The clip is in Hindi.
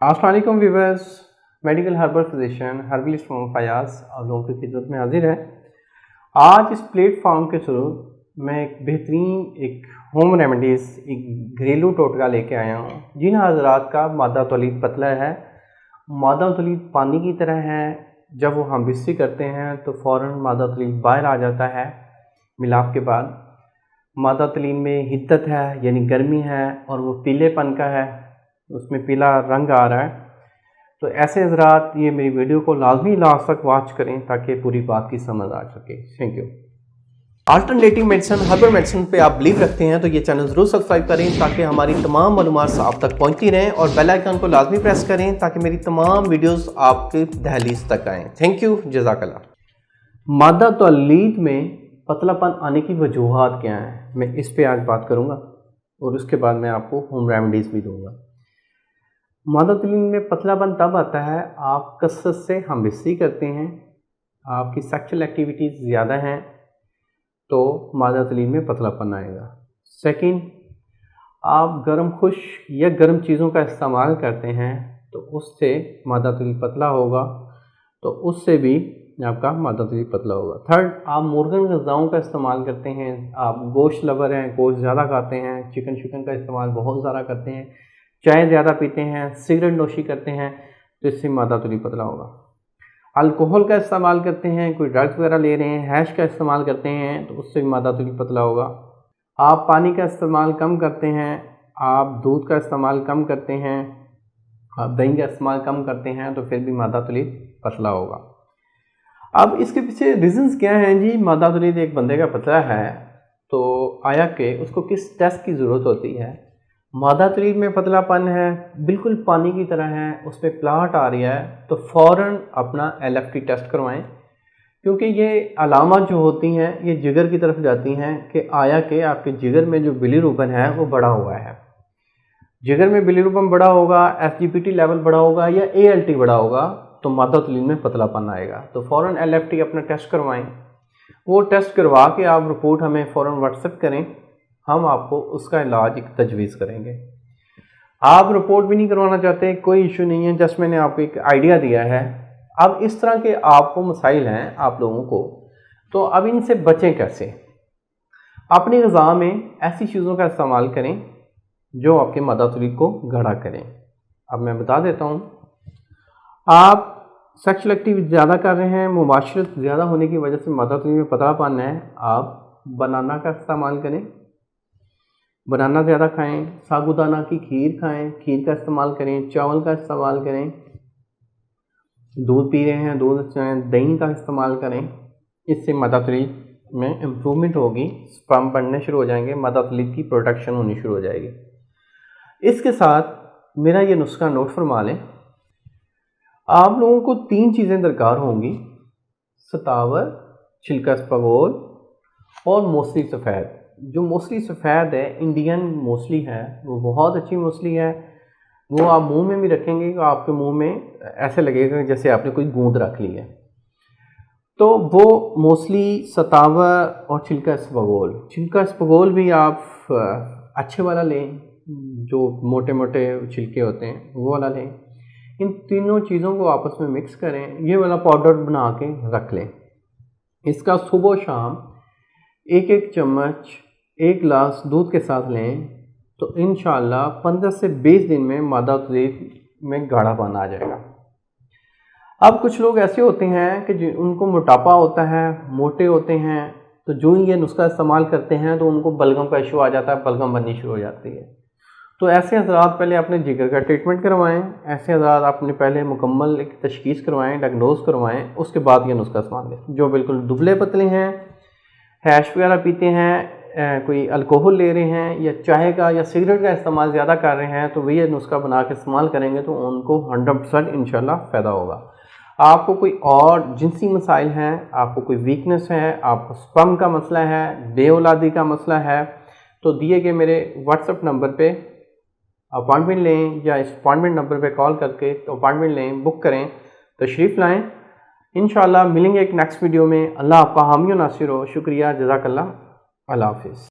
अस्सलाम वालेकुम viewers, medical herbal physician herbalist Mohammad Fayaz आप लोगों की खिदमत में हाजिर है। आज इस प्लेटफॉर्म के थ्रू मैं एक बेहतरीन होम रेमेडीज़, एक घरेलू टोटका लेके आया हूँ। जिन हजरात का मादा तौलीद पतला है, मादा तौलीद पानी की तरह है, जब वो हम बिस्ती करते हैं तो फ़ौरन मादा तौलीद बाहर आ जाता है। मिलाप के बाद मादा तौलीद में हिद्दत है यानी गर्मी है और वो पीलेपन का है, उसमें पीला रंग आ रहा है। तो ऐसे हजरात ये मेरी वीडियो को लाजमी लास्ट तक वॉच करें ताकि पूरी बात की समझ आ सके। Thank you. Alternative medicine, herbal medicine पे आप बिलीव रखते हैं तो ये चैनल ज़रूर सब्सक्राइब करें ताकि हमारी तमाम मालूमात आप तक पहुंचती रहें, और बेल आइकन को लाजमी प्रेस करें ताकि मेरी तमाम वीडियोस आपके दहलीज तक आएँ। थैंक यू, जज़ाकल्लाह। मादा तौलीद में पतलापन आने की वजूहात क्या हैं, मैं इस पे आज बात करूँगा और उसके बाद मैं आपको होम रेमेडीज़ भी दूँगा। मादा तौलीद में पतलापन तब आता है आप कसरत से हमबिस्तरी करते हैं, आपकी सेक्सुअल एक्टिविटीज़ ज़्यादा हैं तो मादा तौलीद में पतलापन आएगा। सेकंड, आप गर्म खुश्क या गर्म चीज़ों का इस्तेमाल करते हैं तो उससे मादा तौलीद पतला होगा, तो उससे भी आपका मादा तौलीद पतला होगा। थर्ड, आप मुर्गन ग़िज़ाओं का इस्तेमाल करते हैं, आप गोश्त लवर हैं, गोश्त ज़्यादा खाते हैं, चिकन का इस्तेमाल बहुत ज़्यादा करते हैं, चाय ज़्यादा पीते हैं, सिगरेट नोशी करते हैं, तो इससे मादा तौलीद पतला होगा। अल्कोहल का इस्तेमाल करते हैं, कोई ड्रग्स वगैरह ले रहे हैं, हैश का इस्तेमाल करते हैं, तो उससे भी मादा तौलीद पतला होगा। आप पानी का इस्तेमाल कम करते हैं, आप दूध का इस्तेमाल कम करते हैं, आप दही का इस्तेमाल कम करते हैं, तो फिर भी मादा तौलीद पतला होगा। अब इसके पीछे रीज़न्स क्या हैं जी? मादा तौलीद एक बंदे का पतला है तो आया कि उसको किस टेस्ट की ज़रूरत होती है। मादा तौलीद में पतलापन है, बिल्कुल पानी की तरह है, उसमें प्लाट आ रही है, तो फ़ौरन अपना LFT टेस्ट करवाएं, क्योंकि ये अलामत जो होती हैं ये जिगर की तरफ जाती हैं कि आया कि आपके जिगर में जो बिलीरुबिन है वो बढ़ा हुआ है। जिगर में बिलीरुबिन बढ़ा होगा, SGPT लेवल बढ़ा होगा या ALT बढ़ा होगा तो मादा तौलीद में पतलापन आएगा। तो फ़ौरन LFT अपना टेस्ट करवाएं। वो टेस्ट करवा के आप रिपोर्ट हमें फ़ौरन व्हाट्सएप करें, हम आपको उसका इलाज एक तजवीज़ करेंगे। आप रिपोर्ट भी नहीं करवाना चाहते, कोई इशू नहीं है, जस्ट मैंने आपको एक आइडिया दिया है। अब इस तरह के आपको मसाइल हैं आप लोगों को, तो अब इनसे बचें कैसे? अपनी ग़िज़ा में ऐसी चीज़ों का इस्तेमाल करें जो आपके मादा तौलीद को गाढ़ा करें। अब मैं बता देता हूँ, आप सेक्सुअल एक्टिविटी ज़्यादा कर रहे हैं, मुबाशरत ज़्यादा होने की वजह से मादा तौलीद में पतलापन है, आप बनाना का इस्तेमाल करें, बनाना ज़्यादा खाएं, साबूदाना की खीर खाएं, खीर का इस्तेमाल करें, चावल का इस्तेमाल करें, दूध पी रहे हैं, दूध दही का इस्तेमाल करें। इससे मादा तौलीद में इम्प्रूवमेंट होगी, स्पर्म बनने शुरू हो जाएंगे, मादा तौलीद की प्रोडक्शन होनी शुरू हो जाएगी। इसके साथ मेरा ये नुस्खा नोट फरमा लें। आप लोगों को 3 चीज़ें दरकार होंगी: सतावर, छिलका स्पगोल और मोसली सफ़ेद। जो मोसली सफ़ेद है, इंडियन मोसली है, वो बहुत अच्छी मोसली है। वो आप मुंह में भी रखेंगे तो आपके मुंह में ऐसे लगेगा जैसे आपने कोई गूंद रख ली है। तो वो मोसली, सतावर और छिलका स्पगोल भी आप अच्छे वाला लें, जो मोटे मोटे छिलके होते हैं वो वाला लें। इन तीनों चीज़ों को आपस में मिक्स करें, ये वाला पाउडर बना के रख लें। इसका सुबह शाम एक चम्मच 1 गिलास दूध के साथ लें, तो इंशाल्लाह 15 से 20 दिन में मादा तौलीद में गाढ़ापन आ जाएगा। अब कुछ लोग ऐसे होते हैं कि उनको मोटापा होता है, मोटे होते हैं, तो जो ही ये नुस्खा इस्तेमाल करते हैं तो उनको बलगम का इशू आ जाता है, बलगम बननी शुरू हो जाती है। तो ऐसे हज़रात पहले अपने जिगर का ट्रीटमेंट करवाएं, ऐसे हज़रात अपने पहले मुकम्मल एक तशख़ीस करवाएं, डायग्नोज करवाएं, उसके बाद ये नुस्खा इस्तेमाल करें। जो बिल्कुल दुबले पतले हैं, हैश वगैरह पीते हैं, कोई अल्कोहल ले रहे हैं या चाय का या सिगरेट का इस्तेमाल ज़्यादा कर रहे हैं, तो वही नुस्खा बना के इस्तेमाल करेंगे तो उनको 100% इंशाल्लाह फ़ायदा होगा। आपको कोई और जिनसी मसाइल हैं, आपको कोई वीकनेस है, आपको स्पर्म का मसला है, बेऔलादी का मसला है, तो दिए गए मेरे व्हाट्सएप नंबर पे अपॉइंटमेंट लें या इस अपॉइंटमेंट नंबर पे कॉल करके अपॉइंटमेंट लें, बुक करें, तशरीफ़ लाएं। इंशाल्लाह मिलेंगे एक नेक्स्ट वीडियो में। अल्लाह आपका हामी व नासिर हो। शुक्रिया, जज़ाकल्लाह, अल्लाह हाफ़िज़।